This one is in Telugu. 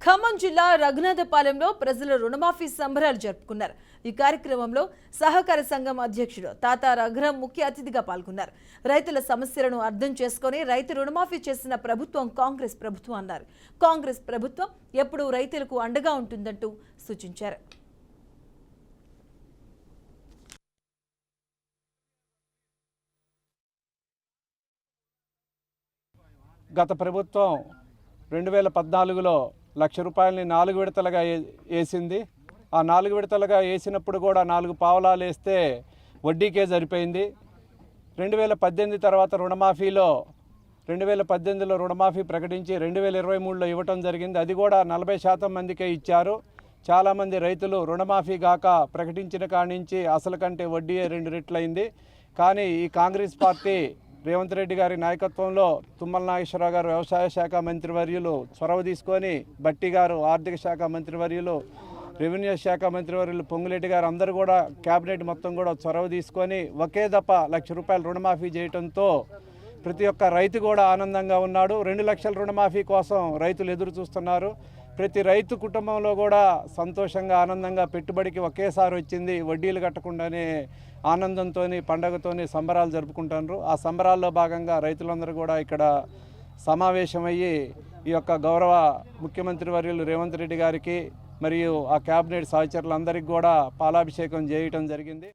ఖమ్మం జిల్లా రఘునాథపాలెంలో ప్రజలు రుణమాఫీ సంబరాలు జరుపుకున్నారు. ఈ కార్యక్రమంలో సహకార సంఘం అధ్యక్షుడు తాత రఘురాం ముఖ్య అతిథిగా పాల్గొన్నారు. రైతుల సమస్యలను అర్థం చేసుకుని రైతు రుణమాఫీ చేసిన ప్రభుత్వం కాంగ్రెస్ ప్రభుత్వం అన్నారు. కాంగ్రెస్ ప్రభుత్వం ఎప్పుడూ రైతులకు అండగా ఉంటుందంటూ సూచించారు. గత ప్రభుత్వం 2014లో ₹1,00,000 4 విడతలుగా వేసింది. ఆ 4 విడతలుగా వేసినప్పుడు కూడా 4 పావలాలు వేస్తే వడ్డీకే సరిపోయింది. 2018 తర్వాత రుణమాఫీలో 2018లో రుణమాఫీ ప్రకటించి 2023లో ఇవ్వటం జరిగింది. అది కూడా 40% మందికే ఇచ్చారు. చాలామంది రైతులు రుణమాఫీ గాక ప్రకటించిన కాడి నుంచి అసలు కంటే వడ్డీ 2 రెట్లయింది. కానీ ఈ కాంగ్రెస్ పార్టీ రేవంత్ రెడ్డి గారి నాయకత్వంలో తుమ్మల నాగేశ్వరరావు గారు వ్యవసాయ శాఖ మంత్రివర్యులు చొరవ తీసుకొని, బట్టి గారు ఆర్థిక శాఖ మంత్రివర్యులు, రెవెన్యూ శాఖ మంత్రివర్యులు పొంగులేటి గారు అందరూ కూడా క్యాబినెట్ మొత్తం కూడా చొరవ తీసుకొని ఒకే దఫ ₹1,00,000 రుణమాఫీ చేయడంతో ప్రతి ఒక్క రైతు కూడా ఆనందంగా ఉన్నాడు. 2 లక్షల రుణమాఫీ కోసం రైతులు ఎదురు చూస్తున్నారు. ప్రతి రైతు కుటుంబంలో కూడా సంతోషంగా ఆనందంగా పెట్టుబడికి ఒకేసారి వచ్చింది. వడ్డీలు కట్టకుండానే ఆనందంతో పండగతో సంబరాలు జరుపుకుంటున్నారు. ఆ సంబరాల్లో భాగంగా రైతులందరూ కూడా ఇక్కడ సమావేశమయ్యి ఈ యొక్క గౌరవ ముఖ్యమంత్రి వర్యులు రేవంత్ రెడ్డి గారికి మరియు ఆ క్యాబినెట్ సహచరులందరికీ కూడా పాలాభిషేకం చేయటం జరిగింది.